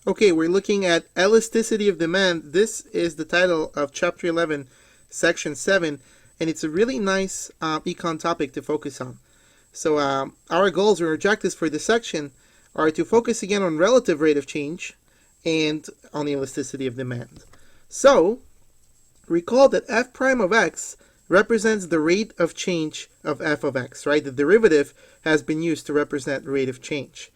Okay, we're looking at Elasticity of Demand. This is the title of Chapter 11, Section 7, and it's a really nice econ topic to focus on. So our goals or objectives for this section are to focus again on relative rate of change and on the elasticity of demand. So, recall that f prime of x represents the rate of change of f of x, right? The derivative has been used to represent rate of change.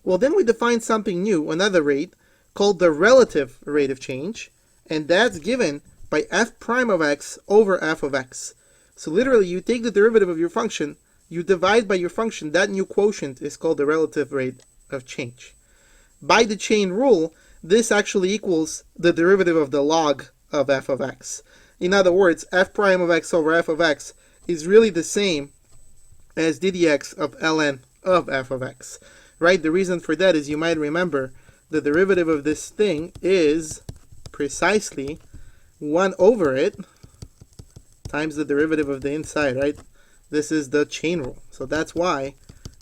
Well, then we define something new, another rate, called the relative rate of change, and that's given by f prime of x over f of x. So literally, you take the derivative of your function, you divide by your function, that new quotient is called the relative rate of change. By the chain rule, this actually equals the derivative of the log of f of x. In other words, f prime of x over f of x is really the same as ddx of ln of f of x. Right? The reason for that is, you might remember, the derivative of this thing is precisely 1 over it times the derivative of the inside, right? This is the chain rule. So that's why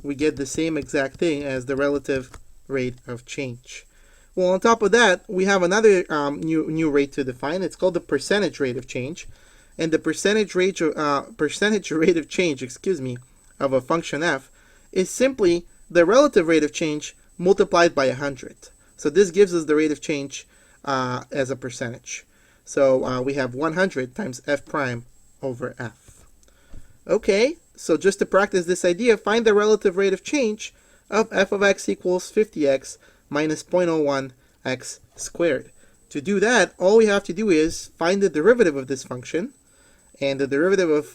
we get the same exact thing as the relative rate of change. Well, on top of that, we have another new rate to define. It's called the percentage rate of change. And the percentage rate of change, of a function f is simply the relative rate of change multiplied by 100. So this gives us the rate of change as a percentage. So we have 100 times f prime over f. Okay, so just to practice this idea, find the relative rate of change of f of x equals 50x minus 0.01 x squared. To do that, all we have to do is find the derivative of this function, and the derivative of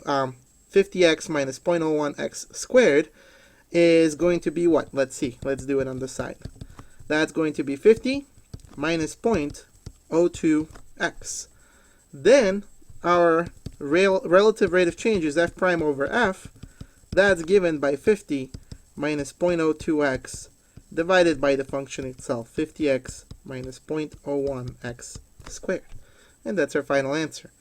50x minus 0.01 x squared is going to be what? Let's see. Let's do it on the side. That's going to be 50 minus 0.02x. Then our relative rate of change is f prime over f. That's given by 50 minus 0.02x divided by the function itself, 50x minus 0.01x squared. And that's our final answer.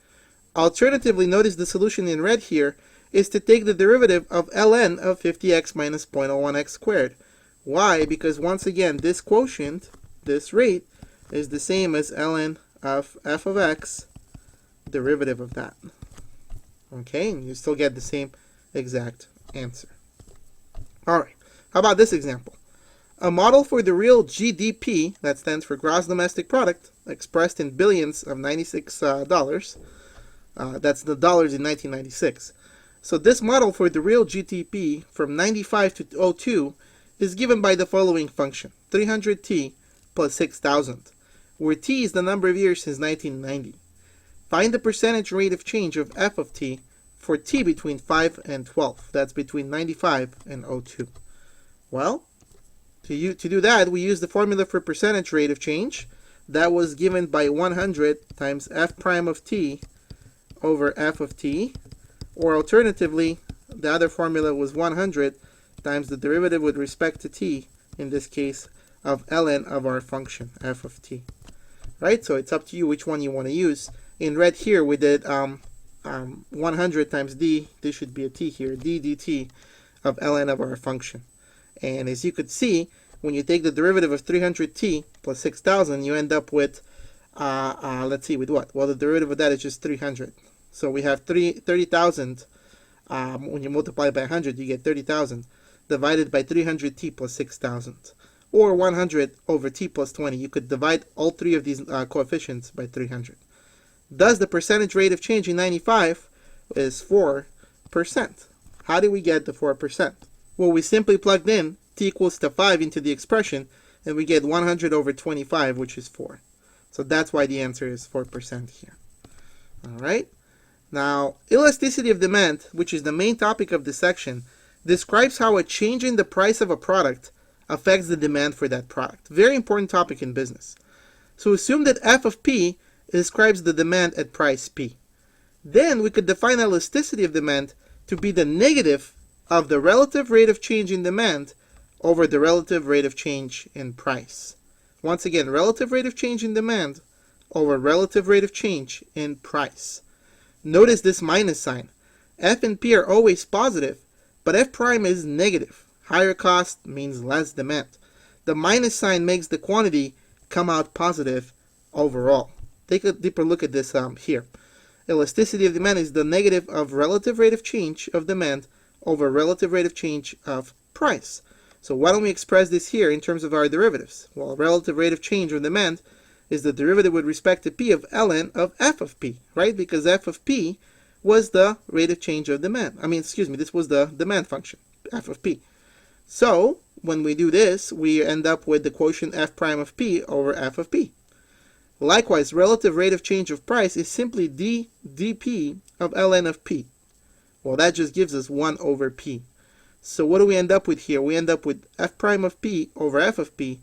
Alternatively, notice the solution in red here is to take the derivative of ln of 50x minus 0.01x squared. Why? Because once again, this quotient, this rate, is the same as ln of f of x, derivative of that. Okay, and you still get the same exact answer. Alright, how about this example? A model for the real GDP, that stands for gross domestic product, expressed in billions of $96. That's the dollars in 1996. So this model for the real GDP from 95 to 02 is given by the following function, 300t plus 6,000, where t is the number of years since 1990. Find the percentage rate of change of f of t for t between 5 and 12. That's between 95 and 02. Well, to do that, we use the formula for percentage rate of change. That was given by 100 times f prime of t over f of t. Or alternatively, the other formula was 100 times the derivative with respect to t, in this case, of ln of our function, f of t. Right? So it's up to you which one you want to use. In red here, we did 100 times d, this should be a t here, d dt of ln of our function. And as you could see, when you take the derivative of 300t plus 6,000, you end up with, let's see, with what? Well, the derivative of that is just 300. So we have 30,000, when you multiply by 100, you get 30,000, divided by 300t plus 6,000. Or 100 over t plus 20. You could divide all three of these coefficients by 300. Thus, the percentage rate of change in 95 is 4%. How do we get the 4%? Well, we simply plugged in t equals to 5 into the expression, and we get 100 over 25, which is 4. So that's why the answer is 4% here. All right? Now, elasticity of demand, which is the main topic of this section, describes how a change in the price of a product affects the demand for that product. Very important topic in business. So assume that f of p describes the demand at price p. Then we could define elasticity of demand to be the negative of the relative rate of change in demand over the relative rate of change in price. Once again, relative rate of change in demand over relative rate of change in price. Notice this minus sign. F and P are always positive, but F prime is negative. Higher cost means less demand. The minus sign makes the quantity come out positive overall. Take a deeper look at this here. Elasticity of demand is the negative of relative rate of change of demand over relative rate of change of price. So why don't we express this here in terms of our derivatives? Well, relative rate of change of demand is the derivative with respect to P of ln of f of P, right? Because f of P was the rate of change of demand. This was the demand function, f of P. So when we do this, we end up with the quotient f prime of P over f of P. Likewise, relative rate of change of price is simply dp of ln of P. Well, that just gives us 1 over P. So what do we end up with here? We end up with f prime of P over f of P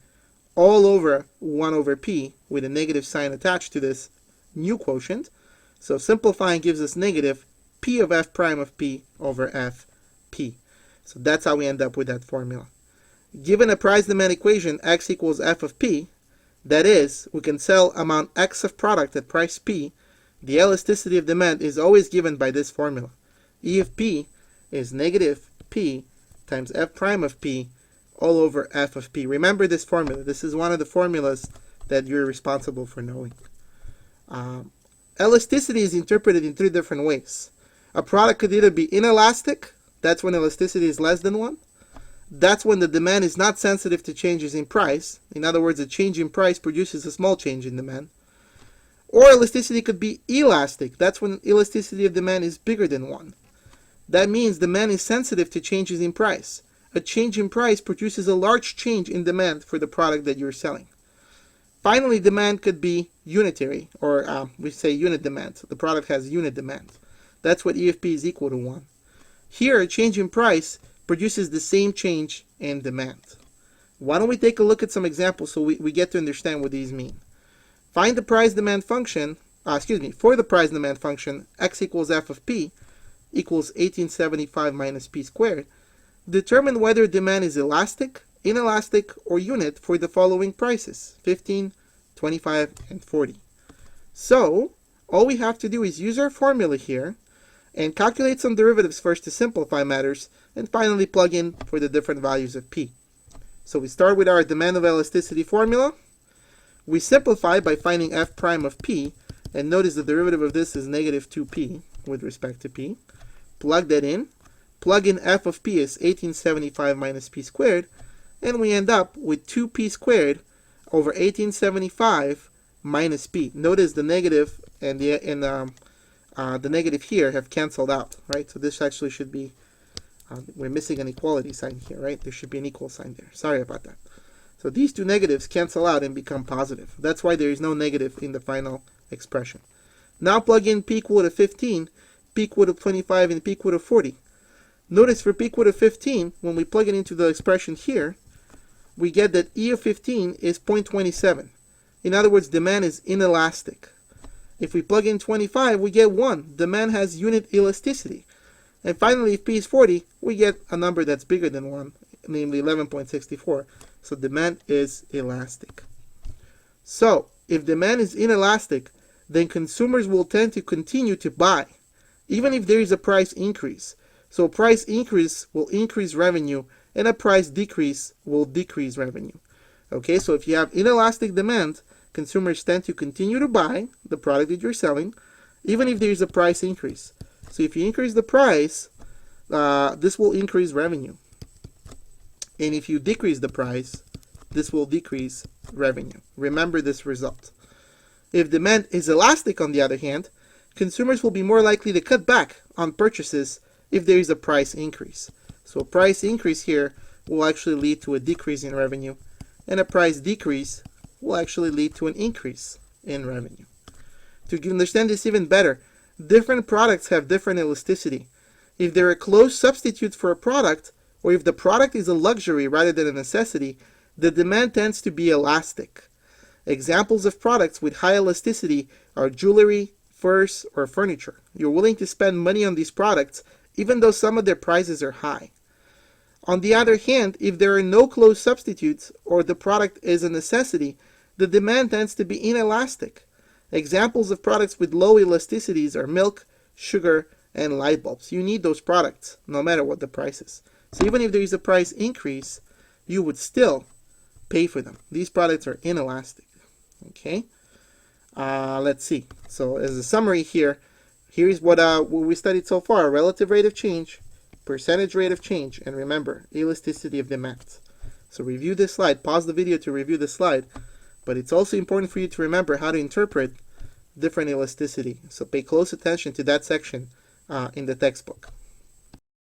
all over 1 over P with a negative sign attached to this new quotient. So simplifying gives us negative P of f prime of P over f P. So that's how we end up with that formula. Given a price demand equation, x equals f of P, that is, we can sell amount x of product at price P, the elasticity of demand is always given by this formula. E of P is negative P times f prime of P all over f of P. Remember this formula. This is one of the formulas that you're responsible for knowing. Elasticity is interpreted in 3 different ways. A product could either be inelastic, that's when elasticity is less than 1. That's when the demand is not sensitive to changes in price. In other words, a change in price produces a small change in demand. Or elasticity could be elastic. That's when elasticity of demand is bigger than 1. That means demand is sensitive to changes in price. A change in price produces a large change in demand for the product that you're selling. Finally, demand could be unitary, or we say unit demand. The product has unit demand. That's what E of P is equal to 1. Here, a change in price produces the same change in demand. Why don't we take a look at some examples so we get to understand what these mean. Find the price demand function, for the price demand function, x equals f of P equals 1875 minus P squared. Determine whether demand is elastic, inelastic, or unit for the following prices, 15, 25, and 40. So, all we have to do is use our formula here and calculate some derivatives first to simplify matters, and finally plug in for the different values of P. So we start with our demand of elasticity formula. We simplify by finding f prime of P, and notice the derivative of this is negative 2P with respect to P. Plug that in. Plug in f of P is 1875 minus P squared, and we end up with 2P squared over 1875 minus P. Notice the negative and the negative here have canceled out, right? So this actually should be, we're missing an equality sign here, right? There should be an equal sign there. Sorry about that. So these two negatives cancel out and become positive. That's why there is no negative in the final expression. Now plug in P equal to 15, P equal to 25, and P equal to 40. Notice for P equal to 15, when we plug it into the expression here, we get that E of 15 is 0.27. In other words, demand is inelastic. If we plug in 25, we get 1. Demand has unit elasticity. And finally, if P is 40, we get a number that's bigger than 1, namely 11.64. So demand is elastic. So, if demand is inelastic, then consumers will tend to continue to buy, even if there is a price increase. So a price increase will increase revenue, and a price decrease will decrease revenue. Okay, so if you have inelastic demand, consumers tend to continue to buy the product that you're selling, even if there is a price increase. So if you increase the price, this will increase revenue. And if you decrease the price, this will decrease revenue. Remember this result. If demand is elastic, on the other hand, consumers will be more likely to cut back on purchases if there is a price increase. So a price increase here will actually lead to a decrease in revenue, and a price decrease will actually lead to an increase in revenue. To understand this even better, different products have different elasticity. If they're a close substitute for a product, or if the product is a luxury rather than a necessity, the demand tends to be elastic. Examples of products with high elasticity are jewelry, furs, or furniture. You're willing to spend money on these products even though some of their prices are high. On the other hand, if there are no close substitutes or the product is a necessity, the demand tends to be inelastic. Examples of products with low elasticities are milk, sugar, and light bulbs. You need those products no matter what the price is. So even if there is a price increase, you would still pay for them. These products are inelastic. Okay, let's see. So as a summary here, here's what we studied so far: relative rate of change, percentage rate of change, and remember, elasticity of demand. So review this slide. Pause the video to review the slide. But it's also important for you to remember how to interpret different elasticity. So pay close attention to that section in the textbook.